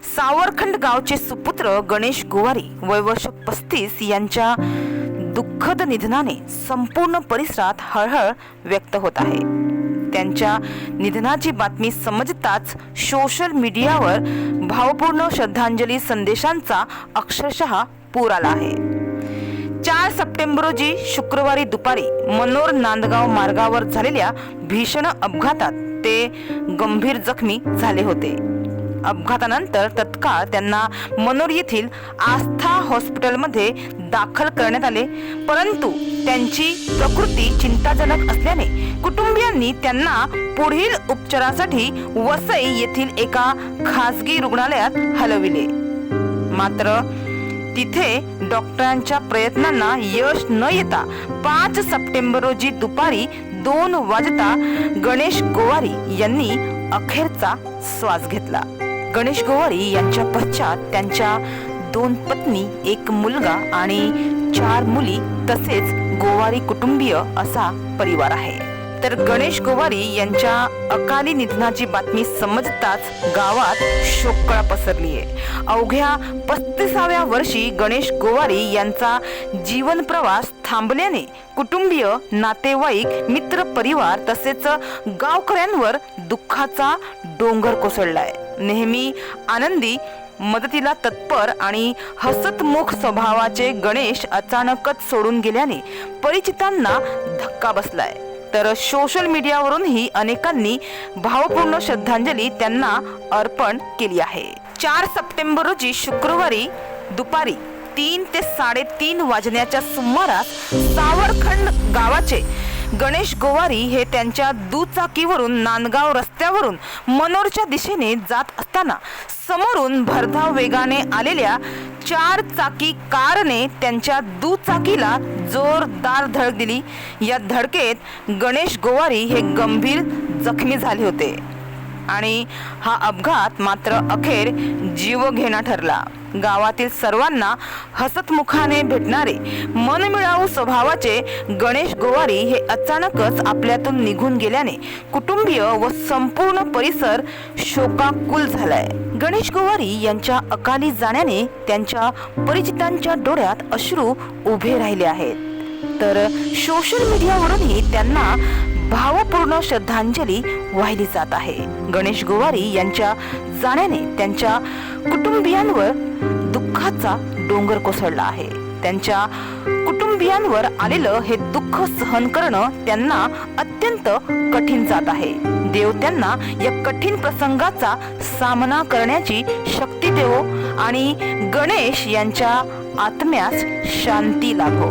सावरखंड गावचे सुपुत्र गणेश गोवारी वय वर्ष 35 यांच्या दुःखद निधनाने संपूर्ण परिसरात हळहळ व्यक्त होत आहे। त्यांच्या निधनाची बातमी समजताच सोशल मीडियावर भावपूर्ण श्रद्धांजली संदेशांचा अक्षरशः पूर आला आहे। 4 सप्टेंबर रोजी शुक्रवारी दुपारी मनोर नांदगाव मार्गावर झालेल्या भीषण अपघातात ते गंभीर जखमी झाले होते। अपघातानंतर तत्काळ त्यांना मनोर येथील आस्था हॉस्पिटलमध्ये दाखल करण्यात आले, परंतु त्यांची प्रकृती चिंताजनक असल्याने कुटुंबियांनी त्यांना पुढील उपचारासाठी वसई येथील एका खासगी रुग्णालयात हलविले। मात्र तिथे डॉक्टरांच्या प्रयत्नांना यश न येता 5 सप्टेंबर रोजी दुपारी 2 वाजता गणेश गोवारी यांनी अखेरचा श्वास घेतला। गणेश गोवारी यांच्या पश्चात त्यांच्या 2 पत्नी, 1 मुलगा आणि 4 मुली तसेच गोवारी कुटुंबीय असा परिवार आहे। तर गणेश गोवारी यांच्या अकाली निधनाची बातमी समजताच गावात शोककळा पसरली आहे। अवघ्या 35व्या वर्षी गणेश गोवारी यांचा जीवन प्रवास थांबल्याने कुटुंबीय, नातेवाईक, मित्र परिवार तसेच गावकऱ्यांवर दुःखाचा डोंगर कोसळलाय। नेहमी आनंदी, मदतीला तत्पर आणि हसतमुख स्वभावाचे गणेश अचानकच सोडून गेल्याने परिचितांना धक्का बसलाय। तर सोशल मीडियावरूनही अनेकांनी भावपूर्ण श्रद्धांजली त्यांना अर्पण केली आहे। 4 सप्टेंबर रोजी शुक्रवारी दुपारी 3 ते 3:30 वाजण्याच्या सुमारास सावरखंड गावाचे गणेश गोवारी हे त्यांच्या दुचाकीवरून नांदगाव रस्त्यावरून मनोरच्या दिशेने जात असताना समोरून भरधाव वेगाने आलेल्या 4 चाकी कारने त्यांच्या दुचाकीला जोरदार धडक दिली। या धडकेत गणेश गोवारी हे गंभीर जखमी झाले होते आणि हा अपघात मात्र अखेर जीवघेणा ठरला। गावातील सर्वांना हसतमुखाने भेटणारे, मनमिळावू स्वभावाचे गणेश गोवारी हे अचानकच आपल्यातून निघून गेल्याने कुटुंबीय व संपूर्ण परिसर शोकाकुल झालाय। गणेश गोवारी यांच्या अकाली जाण्याने त्यांच्या परिचितांच्या डोळ्यात अश्रू उभे राहिले आहेत। तर सोशल मीडियावरूनही त्यांना भावपूर्ण श्रद्धांजली वाहिली जात आहे। गणेश गोवारी यांच्या जाण्याने त्यांच्या कुटुंबियांवर दुःखाचा डोंगर कोसळला आहे। त्यांच्या कुटुंबियांवर आलेलं हे दुःख सहन करणं त्यांना अत्यंत कठीण जात आहे। देव त्यांना या कठीण प्रसंगाचा सामना करण्याची शक्ती देवो आणि गणेश यांच्या आत्म्यास शांती लाभो,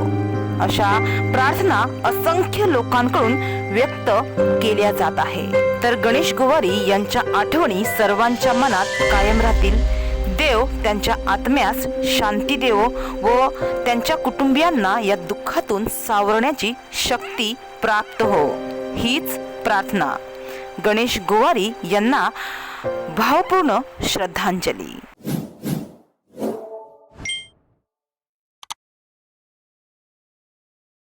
अशा प्रार्थना असंख्य लोकांकडून व्यक्त केल्या जात आहे। तर गणेश गोवारी यांच्या आठवणी सर्वांच्या मनात कायम राहतील। देव त्यांच्या आत्म्यास शांती देवो व त्यांच्या कुटुंबियांना या दुःखातून सावरण्याची शक्ती प्राप्त हो, हीच प्रार्थना। गणेश गोवारी यांना भावपूर्ण श्रद्धांजली।